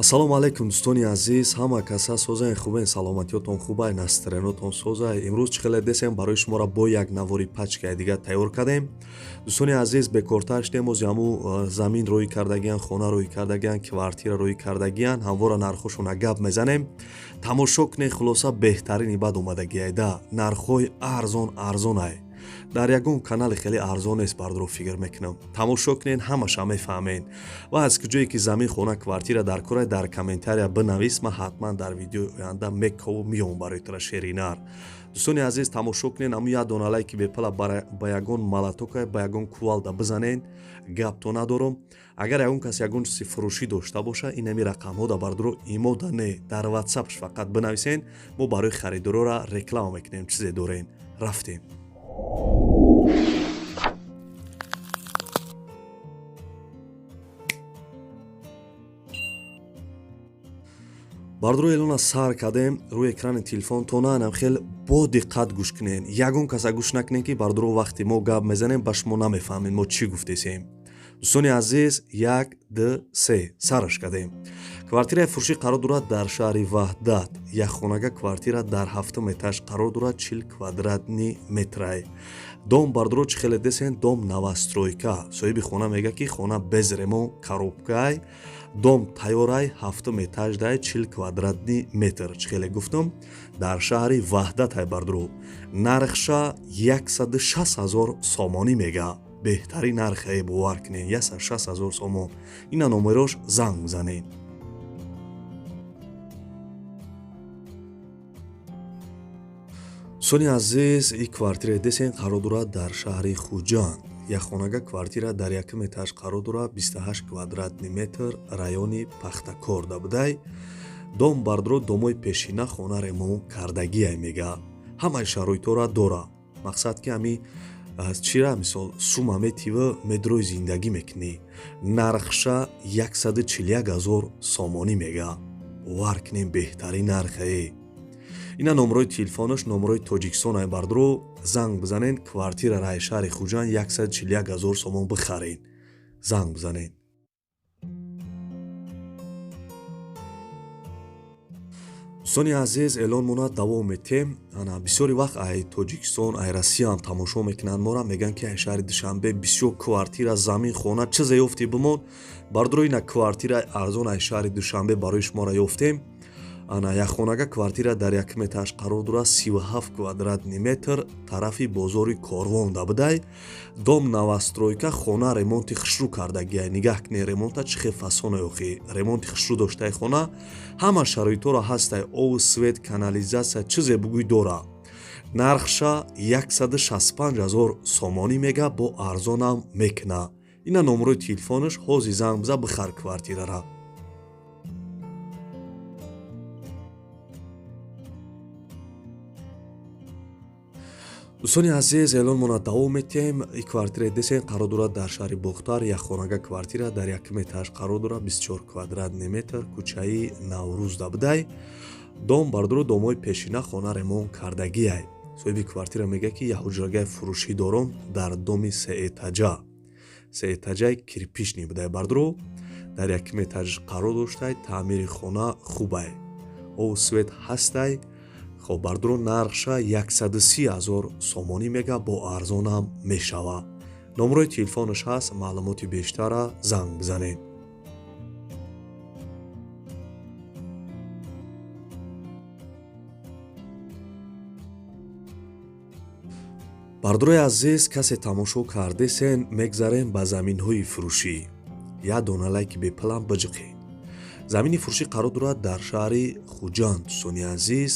Ассалому алайкум дӯстони азиз, ҳама каса созаи хубен, саломатиётон хубай, настроенотон созай. Имрӯз чӣ хеле десем барои шуморо бо як навори пачкаи дига тайёр кардем. Дӯстони азиз, бекортар шудем, оз яму замин рӯй кардагиян, хона рӯй кардагиян, квартира рӯй кардагиян, ҳамвора нархошона гап мезанем. Тамошо кунед, хулоса беҳтарини бад омадагиайда. Нархҳои арзонай. Дар ягон канали хеле арзон нест, бардро фикр мекунам. Тамошо кунед, ҳамаша мефаҳмед. Ва аз куҷое ки замин, хона, квартира дар кора, дар комментария бинавис, ман ҳатман дар видеои оянда миём барои тура шеринар. Дӯстони азиз, тамошо кунед, аму як дона лайки бепала ба ягон малатока, ба ягон кувалда бизанед. Гапто надорам. Агар ягон кас ягон чизи фурӯшӣ дошта боша, инами рақамҳода бардро имода не дар WhatsAppш фақат бинависен. Мо барои харидорора реклама мекунем, чизе дорем. Рафтем. бардро элона сар кардем рӯи экрани телефон. То наанам хел бо диққат гӯш кунен. Ягон каса гӯш накунен ки бардро вақти мо гап мезанем ба шумо намефаҳмед мо чӣ гуфтесем. дӯстони азиз, 1, 2, 3 сараш кардем. Квартираи фурӯшӣ қарор дорад дар шаҳри Ваҳдат. Якхонага квартира дар 7 этаж қарор дорад, 40 квадратни метрай. Дом бардро чӣ хеле десен? Дом новостройка. Соҳиби хона мега ки хона без ремонт, коробкай. Дом тайёрай, 7 этаждай, 40 квадратни метр. Чӣ хеле гуфтам? Дар шаҳри Ваҳдатай бардро. Нархша 160 000 сомонӣ мега. Беҳтарин нархе, бовар кунед, 160 000 сомон. Ина номерош занг бизанед. дӯстони азиз, ин квартира десен қарор дорад дар шаҳри Хуҷанд. Якхонага квартира дар 1 этаж қарор дорад, 28 квадратни метр, райони Пахтакор дабудай. Дом бардро домои пешина, хона ремонт кардагиай мега. Ҳамаи шароитора дора. Мақсад ки ами чира мисол сума метива медрои зиндагӣ мекунӣ. Нархша 141 000 сомонӣ мега. бовар кунем, беҳтарин нархе. ина номерои телефонош, номерои Тоҷикистонай бардро занг бизанед. Квартира раи шаҳри Хуҷанд 141 000 сомон бихаред. Занг бизанед. дӯстони азиз, эълон монад давом метем. Ана бисёри вақт ай Тоҷикистон, ай Россия ҳам тамошо мекунанд мора, меган ки ай шаҳри Душанбе бисёр квартира, замин, хона чизе ёфтӣ бимон. Бардро ина квартираи арзон ай шаҳри Душанбе барои шуморо ёфтем. ана якхонага квартира дар 1 этаж қарор дорад, 37 квадратни метр, тарафи бозори Корвон дабудай. Дом новостройка, хона ремонти хушрӯ кардагиай. Нигаҳ кунед, ремонта чӣ хел фасоне охи. Ремонти хушрӯ доштаи хона, ҳама шароитора ҳастай, ов, свет, канализатсия, чизе бугӯй дора. Нархша 165 000 сомонӣ мега, бо арзонам мекуна. ина номерои телефонош, ҳозир занг биза бихар квартирара. дӯстони азиз, эълон монад давом метем. ин квартира десен қарор дорад дар шаҳри Бухтар. Якхонага квартира дар 1 этаж қарор дорад, 24 квадратни метр, кӯчаи Наврӯз дабудай. Дом бардро домои пешина, хона ремонт кардагиай. соҳиби квартира мега ки як ҳуҷрагаи фурӯшӣ дорам дар доми 3 этажа. 3 этажаи кирпични будай. Бардро дар 1 этаж қарор доштай. таъмири хона хубай. ов, свет ҳастай. хоб бардро нархша 130 000 сомонӣ мега, бо арзонам мешава. номерои телефонош ҳаст, маълумоти бештара занг бизанед. бардрои азиз, касе тамошо кардесен, мегзарем ба заминҳои фурӯшӣ. як дона лайки беплан биҷиқед. замини фурӯшӣ қарор дорад дар шаҳри Хуҷанд. дӯстони азиз,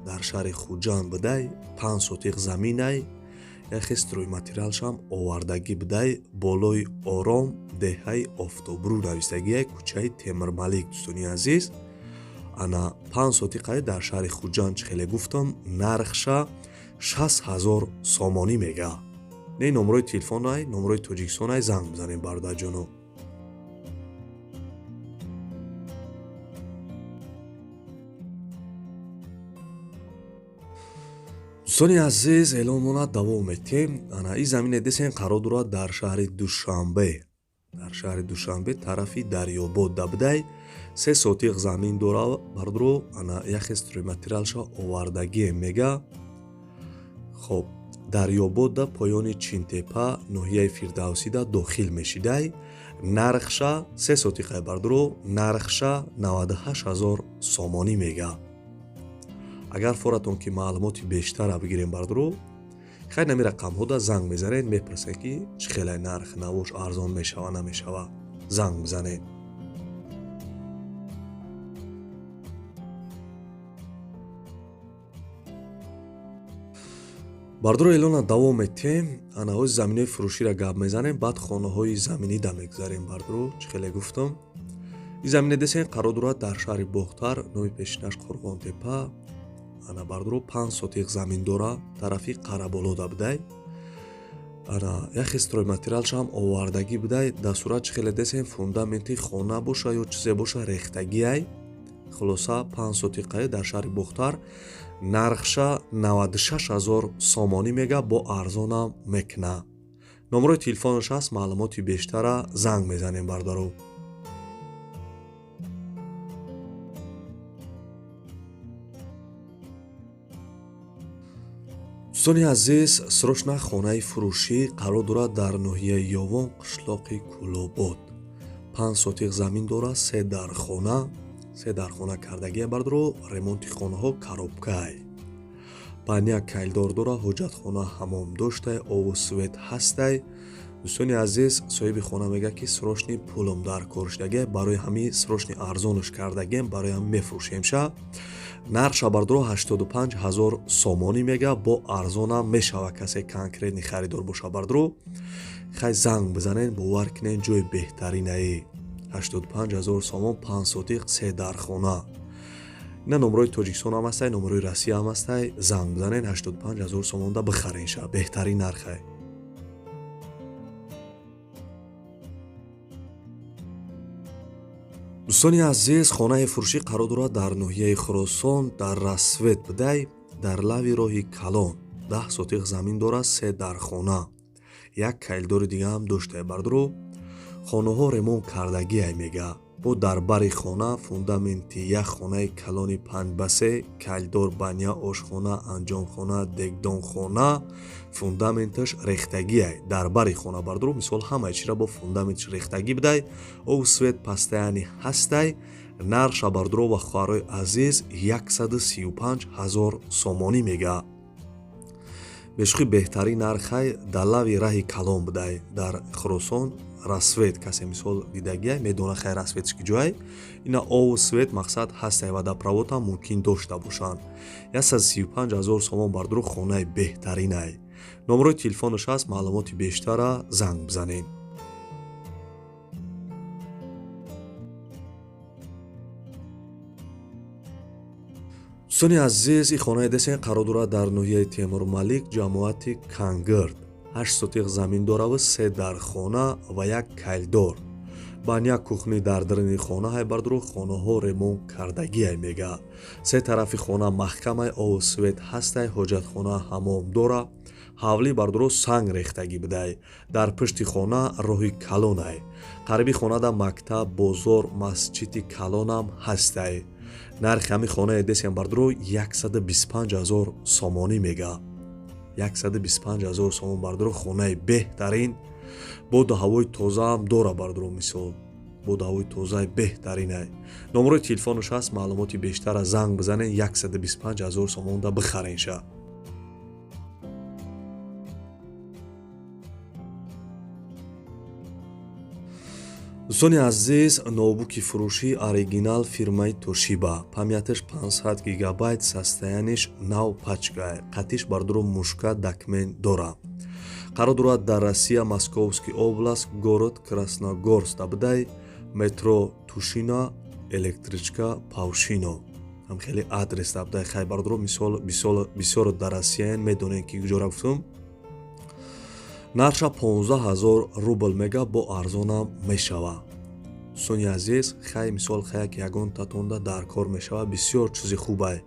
дар шаҳри Хуҷанд будай, 5 сотиқ заминай, яхе стройматериалшам овардагӣ будай, болои Ором, деҳаи Офтобрӯ навистагиай, кӯчаи Темирмалик. дӯстони азиз, ана 5 сотиқай дар шаҳри Хуҷанд, чӣ хеле гуфтам, нархша 60 000 сомонӣ мега. не номерои телефонай, номерои Тоҷикистонай занг бизанед бародарҷоно. дӯстони азиз, эълон монад давом метем. ана ин замине десен қарор дорад дар шаҳри Душанбе. дар дар шаҳри Душанбе тарафи Дарёбод дабдай 3 сотиқ замин дора бардро ана яхе стройматериалша овардагие мега. хоб Дарёбод да поёни Чинтепа ноҳияи Фирдавсида дохил мешидай. нархша 3 сотиқай бардро нархша 98 000 сомонӣ мега. агар форатон ки маълумоти бештара бигирем бардро хай нами рақамҳода занг мезанед, мепурсед ки чӣ хелай нарх навош арзон мешава намешава. занг бизанед. бардро эълона давом метем. анаҳои заминои фурӯширо гап мезанем, баъд хонаҳои заминида мегузарем. бардро чӣ хеле гуфтам. ин замине десен қарор дорад дар шаҳри Бохтар, номи пешинаш Қурғонтепа. ана бардро 5 сотиқ замин дора тарафи Қараболода будай. ана яхе стройматериалшам овардагӣ будай. дастурат чӣ хеле десен фундаменти хона боша ё чизе боша рехтагиай. хулоса 5 сотиқае дар шаҳри Бохтар. нархша 96 000 сомонӣ мега, бо арзонам мекна. номерои телефонаш аст, маълумоти бештара занг мезанем бардаро. дӯстони азиз, срочна хонаи фурӯшӣ қарор дорад дар ноҳияи Ёвон, қишлоқи Кӯлобод. 5 сотиқ замин дора, 3 дархона. 3 дархона кардагия бардро ремонти хонаҳо коробкай. баня кайлдор дора, ҳоҷатхона ҳамом доштай, ову свет ҳастай. дӯстони азиз, соҳиби хона мега ки срочни пулам дар кор шудагия, барои ҳами срочни арзонаш кардагием, барои ҳам мефурӯшемша. нархша бардро 85 000 сомонӣ мега, бо арзонам мешава. касе конкретни харидор боша бардро хай занг бизанен, бовар кинен ҷои беҳтаринае. 85 000 сомон 5 сотиқ 3 дархона. ина номерои Тоҷикистон ҳам ҳастай, номерои Россия ҳам ҳастай. занг бизанен, 85 000 сомонда бихаренша, беҳтарин нархай. дӯстони азиз, хонаи фурӯшӣ қарор дорад дар ноҳияи Хӯросон, дар Расвет будай, дар лави роҳи Калон. 10 сотиқ замин дора, 3 дархона. як кайлдори дига ҳам доштай бардро. хонаҳо ремонт кардагиай мега. бо дар бари хона фундаменти як хонаи калони 5 ба 3, кайлдор, баня, ошхона, анҷомхона, дегдонхона, фундаменташ рехтагиай. дар бари хона бардро мисол ҳамаи чира бо фундаментиш рехтагӣ будай. ов свет пастаяни ҳастай. нархша бардро ва хоҳарои азиз 135 000 сомонӣ мега. бешуқи беҳтарин нархай дар лави раҳи Калон будай. дар Хӯросон Расвет касе мисол дидагиай медона хай Расветш ки ҷояй. ина ову свет мақсад ҳастай ва даправотам мумкин дошта бошанд. 135 000 сомон бардро хонаи беҳтаринай. номерои телефонаш аст, маълумоти бештара занг бизанем. дӯстони азиз, ин хонаи десен қарор дорад дар ноҳияи Темурмалик, ҷамоати Кангирд. 8 сотиқ замин дораву 3 дархона ва як кайлдор. баня кухни дар дарини хона ҳай бардро хонаҳо ремонт кардагиай мега. 3 тарафи хона маҳкамай, ову свет ҳастай, ҳоҷатхона ҳамом дора. ҳавлӣ бардро санг рехтагӣ будай. дар пишти хона роҳи Калонай. қариби хонада мактаб, бозор, масҷиди Калонам ҳастай. нархи ҳами хонаи десен бардро 125 000 сомонӣ мега. 125 000 сомон бардро хонаи беҳтарин. боду ҳавои тозаам дора бардро мисол. боду ҳавои тозаи беҳтаринай. номерои телефонаш аст, маълумоти бештара занг бизанен, 125 000 сомонда бихаренша. дӯстони азиз, ноутбуки фурӯшӣ оригинал фирмаи Тошиба. памяташ 500 гигабайт, состояниш нав пачкай. қатиш бардро мушка документ дора. қарор дорад дар Россия, Московский област, город Красногорск будай. метро Тушино, электричка Павшино. ҳам хеле адрес будай. хай бардро мисол бисёр дар Россияен медонен ки куҷора гуфтам. нарша 15 000 рубл мега, бо арзонам мешава. дӯстони азиз, хай мисол хаяк ягон татонда дар кор мешава, бисёр чизи хубай.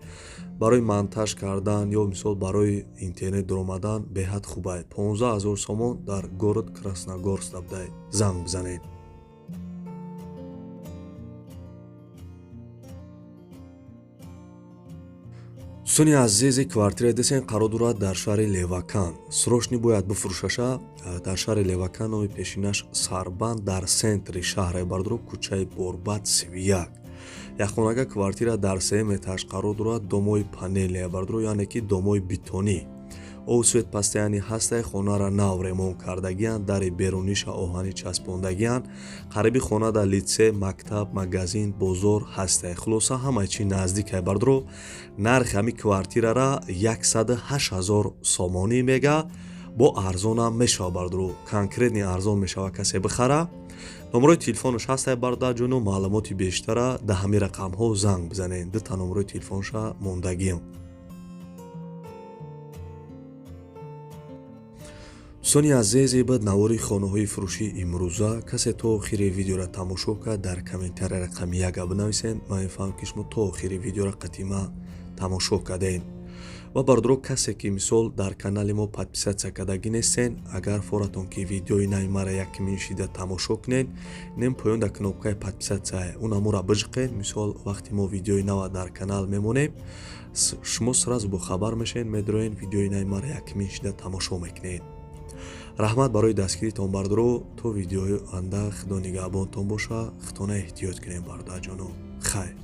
барои монтаж кардан ё мисол барои интернет доромадан беҳад хубай. 15 000 сомон дар город Красногорск будай. занг бизанед. дӯстони азизи квартира десен қарор дорад дар шаҳри Левакан. Срочно бояд бифурӯшаша. Дар шаҳри Левакан номи пешинаш Сарбанд дар центри шаҳре бардро кӯчаи Борбад 31. Яххонага квартира дар сеюм этаж қарор дорад. домои панелия бардро яъне ки домои битонӣ. Овсует пастаяни ҳастаи хонара нав ремонт кардагиянд, дари беруниша оҳанӣ часпондагиянд. қариби хона дар литсей, мактаб, магазин, бозор ҳастаи. Хулоса ҳамаи чи наздикай бардро. Нархи ҳами квартирара 108,000 сомонӣ мега. Бо арзонам мешава бардро. Конкретни арзон мешава касе бихара. номерои телефонаш ҳастаи бардаҷону маълумоти бештара да ҳами рақамҳо занг бизанед. Дута номерои телефонша мондагиям. дӯстони азиз, бад навори хонаҳои фурӯшии имрӯза касе то охири видеоро тамошо кард, дар комментария рақами 1 бинависед. Ман мефаҳмам ки шумо то охири видеоро қатима тамошо кардед. ва бардро касе ки мисол дар канали мо подписатсия кардагӣ нестен, агар форатон ки видеои нави мара якими шида тамошо кунед, нем поён дар кнопкаи подписатсия унамура бижиқед. Мисол вақти мо видеои нава дар канал мемонем, шумо сразу бохабар мешед, медроед видеои нави мара якими шида тамошо мекунед. раҳмат барои дастгиритон бардро. то видеои оянда худо нигаҳбонтон боша. худона эҳтиёт кунед бародарҷоно. хайр.